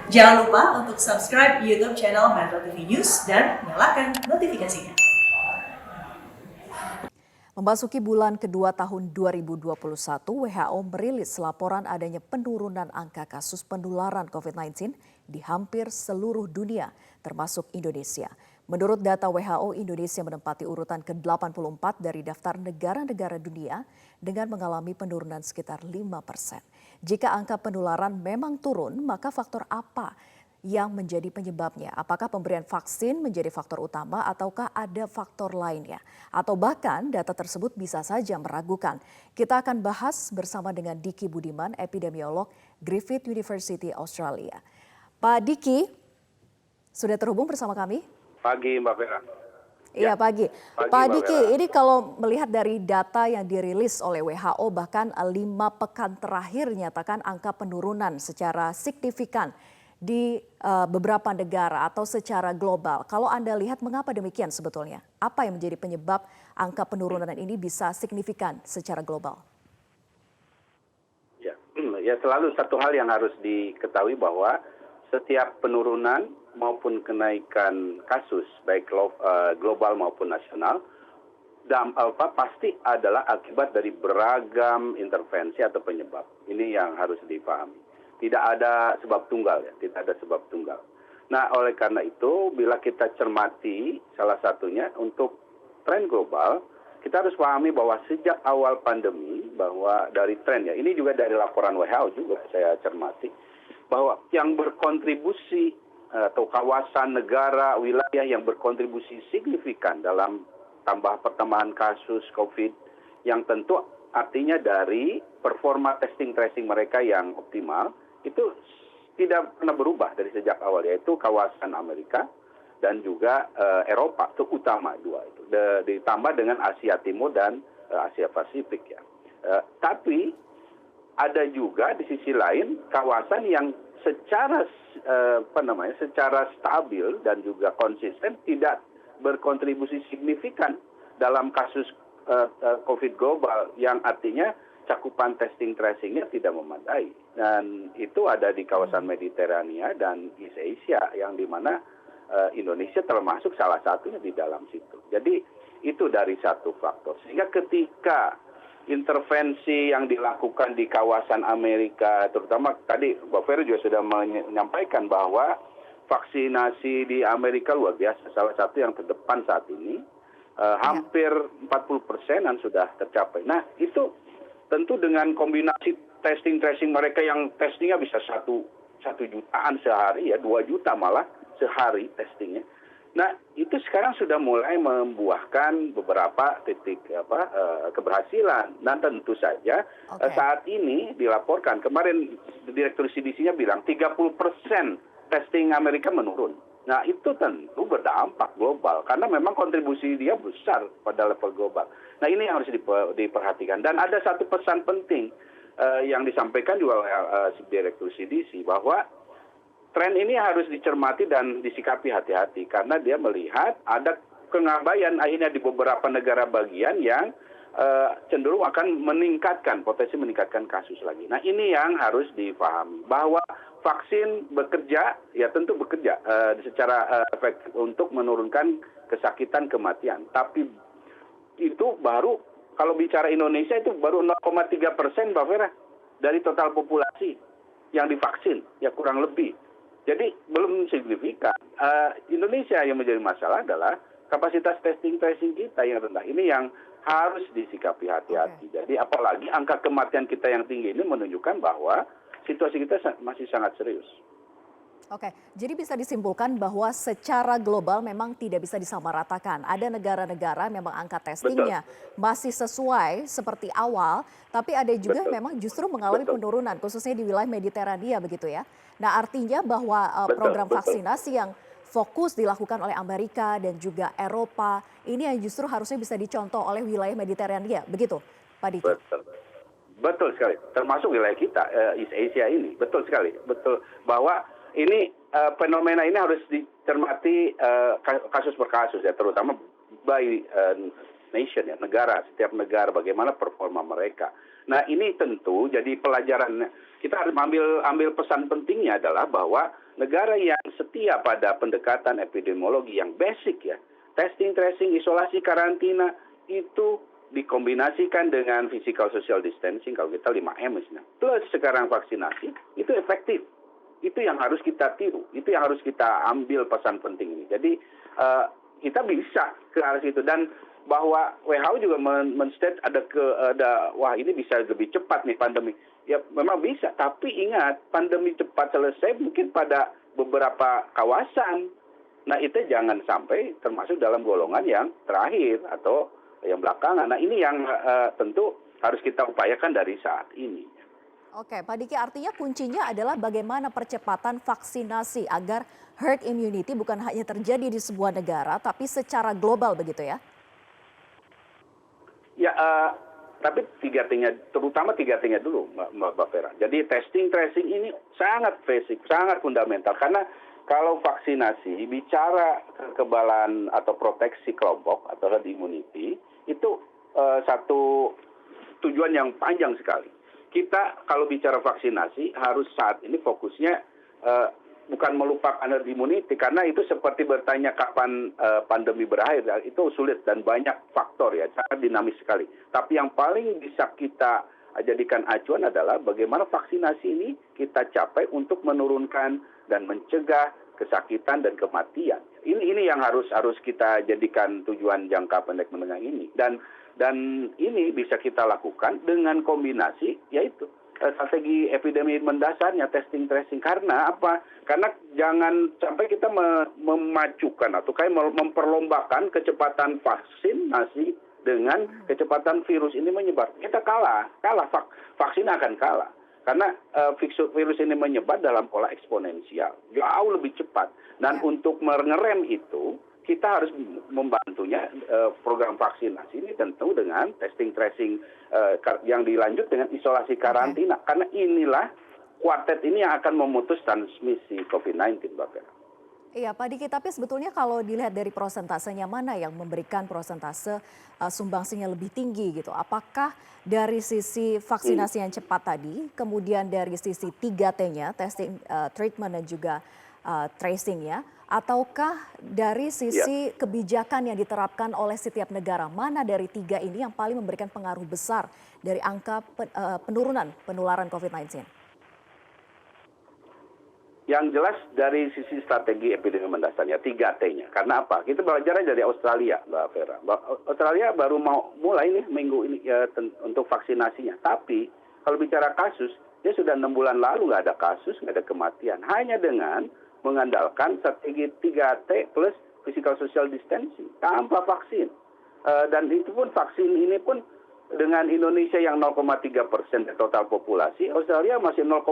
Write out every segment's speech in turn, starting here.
Jangan lupa untuk subscribe YouTube channel Metro TV News dan nyalakan notifikasinya. Memasuki bulan kedua tahun 2021, WHO merilis laporan adanya penurunan angka kasus penularan COVID-19 di hampir seluruh dunia, termasuk Indonesia. Menurut data WHO, Indonesia menempati urutan ke-84 dari daftar negara-negara dunia dengan mengalami penurunan sekitar 5%. Jika angka penularan memang turun, maka faktor apa yang menjadi penyebabnya? Apakah pemberian vaksin menjadi faktor utama ataukah ada faktor lainnya? Atau bahkan data tersebut bisa saja meragukan. Kita akan bahas bersama dengan Diki Budiman, epidemiolog Griffith University Australia. Pak Diki, sudah terhubung bersama kami? Pagi Mbak Vera. Iya pagi. Pak Diki, ini kalau melihat dari data yang dirilis oleh WHO bahkan 5 pekan terakhir nyatakan angka penurunan secara signifikan di beberapa negara atau secara global. Kalau Anda lihat mengapa demikian sebetulnya? Apa yang menjadi penyebab angka penurunan ini bisa signifikan secara global? Ya selalu satu hal yang harus diketahui bahwa setiap penurunan maupun kenaikan kasus baik global maupun nasional pasti adalah akibat dari beragam intervensi atau penyebab. Ini yang harus dipahami. Tidak ada sebab tunggal ya, tidak ada sebab tunggal. Nah, oleh karena itu, bila kita cermati salah satunya untuk tren global, kita harus pahami bahwa sejak awal pandemi, bahwa dari tren ya, ini juga dari laporan WHO juga saya cermati, bahwa yang berkontribusi atau kawasan, negara, wilayah yang berkontribusi signifikan dalam pertambahan kasus COVID yang tentu artinya dari performa testing tracing mereka yang optimal, itu tidak pernah berubah dari sejak awal, yaitu kawasan Amerika dan juga Eropa, terutama dua itu, ditambah dengan Asia Timur dan Asia Pasifik ya. Tapi ada juga di sisi lain kawasan yang secara secara stabil dan juga konsisten tidak berkontribusi signifikan dalam kasus COVID global, yang artinya cakupan testing tracingnya tidak memadai. Dan itu ada di kawasan Mediterania dan East Asia, yang dimana Indonesia termasuk salah satunya di dalam situ. Jadi itu dari satu faktor. Sehingga ketika intervensi yang dilakukan di kawasan Amerika, terutama tadi Mbak Ferry juga sudah menyampaikan bahwa vaksinasi di Amerika luar biasa, salah satu yang terdepan saat ini, hampir 40%-an sudah tercapai. Nah itu tentu dengan kombinasi testing tracing mereka yang testingnya bisa satu jutaan sehari ya, 2 juta malah sehari testingnya. Nah itu sekarang sudah mulai membuahkan beberapa titik keberhasilan. Dan tentu saja saat ini dilaporkan, kemarin Direktur CDC-nya bilang 30% testing Amerika menurun. Nah itu tentu berdampak global karena memang kontribusi dia besar pada level global. Nah ini yang harus diperhatikan. Dan ada satu pesan penting yang disampaikan juga oleh Direktur CDC, bahwa tren ini harus dicermati dan disikapi hati-hati karena dia melihat ada pengabaian akhirnya di beberapa negara bagian yang cenderung akan potensi meningkatkan kasus lagi. Nah ini yang harus dipahami, bahwa vaksin bekerja, ya tentu bekerja secara efektif untuk menurunkan kesakitan, kematian. Tapi itu baru, kalau bicara Indonesia itu baru 0,3% Mbak Vera dari total populasi yang divaksin, ya kurang lebih. Jadi belum signifikan. Indonesia yang menjadi masalah adalah kapasitas testing tracing kita yang rendah. Ini yang harus disikapi hati-hati. Jadi apalagi angka kematian kita yang tinggi ini menunjukkan bahwa situasi kita masih sangat serius. Oke, jadi bisa disimpulkan bahwa secara global memang tidak bisa disamaratakan. Ada negara-negara memang angka testingnya masih sesuai seperti awal, tapi ada juga memang justru mengalami penurunan, khususnya di wilayah Mediterania begitu ya. Nah artinya bahwa program vaksinasi yang fokus dilakukan oleh Amerika dan juga Eropa, ini yang justru harusnya bisa dicontoh oleh wilayah Mediterania, begitu Pak Diki? Betul sekali, termasuk wilayah kita, East Asia ini, betul sekali. Betul, bahwa ini fenomena ini harus dicermati kasus per kasus ya, terutama by nation ya, negara, setiap negara bagaimana performa mereka. Nah ini tentu jadi pelajaran, kita harus ambil pesan pentingnya adalah bahwa negara yang setia pada pendekatan epidemiologi yang basic ya, testing, tracing, isolasi, karantina, itu dikombinasikan dengan physical social distancing, kalau kita 5M misalnya, plus sekarang vaksinasi, itu efektif. Itu yang harus kita tiru, itu yang harus kita ambil pesan penting ini. Jadi kita bisa ke arah situ, dan bahwa WHO juga men-state wah ini bisa lebih cepat nih pandemi. Ya memang bisa, tapi ingat pandemi cepat selesai mungkin pada beberapa kawasan. Nah itu jangan sampai termasuk dalam golongan yang terakhir atau yang belakangan. Nah ini yang tentu harus kita upayakan dari saat ini. Oke, Pak Diki, artinya kuncinya adalah bagaimana percepatan vaksinasi agar herd immunity bukan hanya terjadi di sebuah negara, tapi secara global begitu ya? Ya, tapi 3T-nya, terutama 3T-nya dulu, Mbak Vera. Jadi testing, tracing ini sangat basic, sangat fundamental. Karena kalau vaksinasi, bicara kekebalan atau proteksi kelompok atau herd immunity, itu satu tujuan yang panjang sekali. Kita kalau bicara vaksinasi harus saat ini fokusnya bukan melupakan herd immunity, karena itu seperti bertanya kapan pandemi berakhir, itu sulit dan banyak faktor ya, sangat dinamis sekali. Tapi yang paling bisa kita jadikan acuan adalah bagaimana vaksinasi ini kita capai untuk menurunkan dan mencegah kesakitan dan kematian. Ini yang harus kita jadikan tujuan jangka pendek menengah ini, dan ini bisa kita lakukan dengan kombinasi yaitu strategi epidemi mendasarnya, testing tracing. Karena apa? Karena jangan sampai kita memacukan atau kayak memperlombakan kecepatan vaksinasi dengan kecepatan virus ini menyebar. Kita kalah, vaksin akan kalah. Karena virus ini menyebar dalam pola eksponensial, jauh lebih cepat. Dan untuk mengerem itu, kita harus membantunya program vaksinasi ini tentu dengan testing tracing yang dilanjut dengan isolasi karantina. Karena inilah kuartet ini yang akan memutus transmisi COVID-19, Mbak Vera. Iya Pak Diki, tapi sebetulnya kalau dilihat dari prosentasenya, mana yang memberikan prosentase sumbangsinya lebih tinggi gitu? Apakah dari sisi vaksinasi yang cepat tadi, kemudian dari sisi 3T-nya, testing, treatment dan juga tracing-nya, ataukah dari sisi kebijakan yang diterapkan oleh setiap negara? Mana dari 3 ini yang paling memberikan pengaruh besar dari angka penurunan penularan COVID-19? Yang jelas dari sisi strategi epidemi mendasarnya, 3T-nya. Karena apa? Kita belajar dari Australia, Mbak Vera. Australia baru mau mulai nih minggu ini untuk vaksinasinya. Tapi kalau bicara kasus, dia sudah 6 bulan lalu nggak ada kasus, nggak ada kematian. Hanya dengan mengandalkan strategi 3T plus physical social distancing tanpa vaksin. Dan itu pun vaksin ini pun dengan Indonesia yang 0,3% dari total populasi, Australia masih 0,00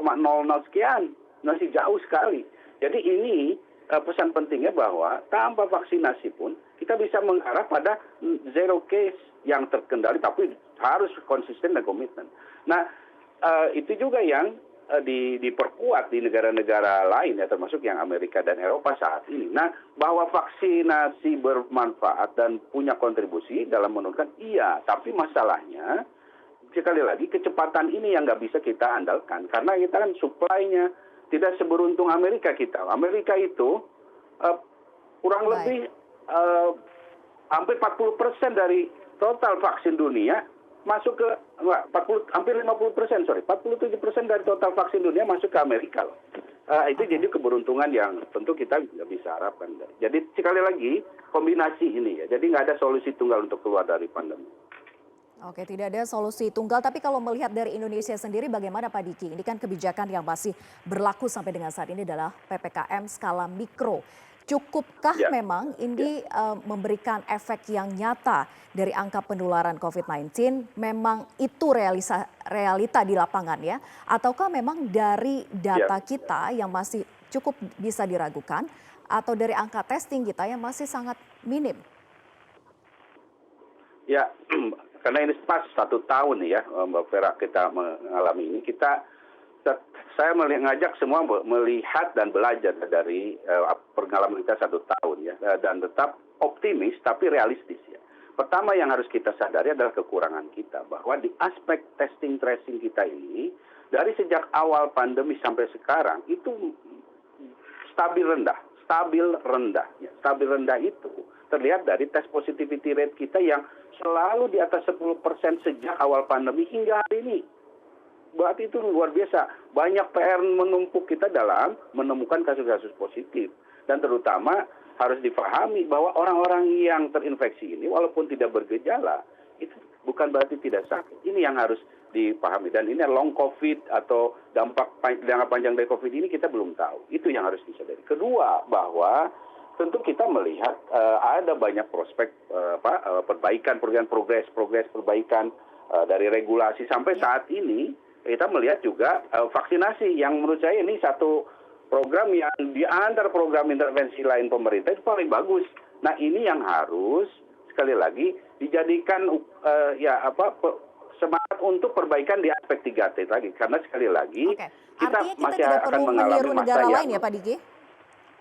sekian. Masih jauh sekali. Jadi ini pesan pentingnya bahwa tanpa vaksinasi pun kita bisa mengarah pada zero case yang terkendali, tapi harus konsisten dan komitmen. Nah, itu juga yang diperkuat di negara-negara lain ya, termasuk yang Amerika dan Eropa saat ini. Nah, bahwa vaksinasi bermanfaat dan punya kontribusi dalam menurunkan, iya, tapi masalahnya sekali lagi kecepatan ini yang nggak bisa kita andalkan, karena kita kan supply-nya tidak seberuntung Amerika kita. Amerika itu kurang lebih hampir 40% dari total vaksin dunia masuk ke hampir 50%, 47% dari total vaksin dunia masuk ke Amerika loh. Itu jadi keberuntungan yang tentu kita nggak bisa harapkan. Jadi sekali lagi kombinasi ini ya. Jadi nggak ada solusi tunggal untuk keluar dari pandemi. Oke, tidak ada solusi tunggal. Tapi kalau melihat dari Indonesia sendiri bagaimana Pak Diki? Ini kan kebijakan yang masih berlaku sampai dengan saat ini adalah PPKM skala mikro. Cukupkah memang ini memberikan efek yang nyata dari angka penularan COVID-19? Memang itu realita di lapangan ya? Ataukah memang dari data kita yang masih cukup bisa diragukan? Atau dari angka testing kita yang masih sangat minim? Ya, karena ini pas 1 tahun nih ya Mbak Vera kita mengalami ini, saya mengajak semua melihat dan belajar dari pengalaman kita 1 tahun ya, dan tetap optimis tapi realistis ya. Pertama yang harus kita sadari adalah kekurangan kita, bahwa di aspek testing tracing kita ini dari sejak awal pandemi sampai sekarang itu stabil rendah. Stabil rendah. Ya, stabil rendah itu terlihat dari tes positivity rate kita yang selalu di atas 10% sejak awal pandemi hingga hari ini. Berarti itu luar biasa. Banyak PR menumpuk kita dalam menemukan kasus-kasus positif. Dan terutama harus dipahami bahwa orang-orang yang terinfeksi ini walaupun tidak bergejala, itu bukan berarti tidak sakit. Ini yang harus dipahami. Dan ini long COVID atau dampak jangka panjang dari COVID ini kita belum tahu. Itu yang harus disadari. Kedua, bahwa tentu kita melihat ada banyak prospek perbaikan, progres perbaikan dari regulasi sampai saat ini. Kita melihat juga vaksinasi yang menurut saya ini satu program yang di antara program intervensi lain pemerintah itu paling bagus. Nah ini yang harus sekali lagi dijadikan semangat untuk perbaikan di aspek 3T lagi. Karena sekali lagi kita masih akan mengalami masa yang... lain ya Pak Diki?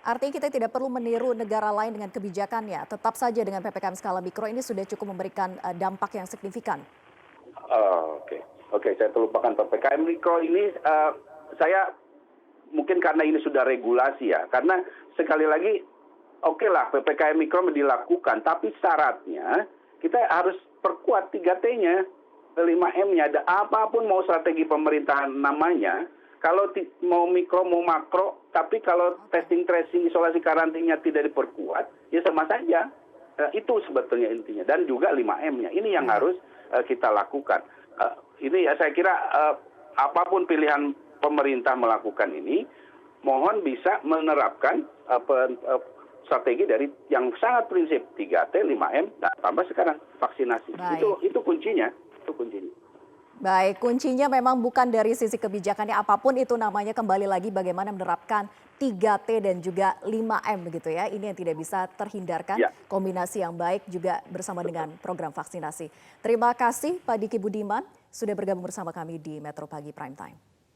Artinya kita tidak perlu meniru negara lain dengan kebijakannya. Tetap saja dengan PPKM skala mikro ini sudah cukup memberikan dampak yang signifikan. Oke, saya terlupakan PPKM mikro ini. Saya mungkin karena ini sudah regulasi ya. Karena sekali lagi, oke lah PPKM mikro dilakukan, tapi syaratnya kita harus perkuat 3T-nya, 5M-nya. Ada apapun mau strategi pemerintahan namanya, kalau mau mikro mau makro, tapi kalau testing tracing isolasi karantinanya tidak diperkuat, ya sama saja. Itu sebetulnya intinya. Dan juga 5M-nya. Ini yang harus kita lakukan. Ini ya saya kira apapun pilihan pemerintah melakukan ini, mohon bisa menerapkan strategi dari yang sangat prinsip 3T, 5M, dan tambah sekarang vaksinasi. Itu kuncinya. Baik, kuncinya memang bukan dari sisi kebijakannya, apapun itu namanya, kembali lagi bagaimana menerapkan 3T dan juga 5M begitu ya. Ini yang tidak bisa terhindarkan, kombinasi yang baik juga bersama dengan program vaksinasi. Terima kasih Pak Diki Budiman sudah bergabung bersama kami di Metro Pagi Prime Time.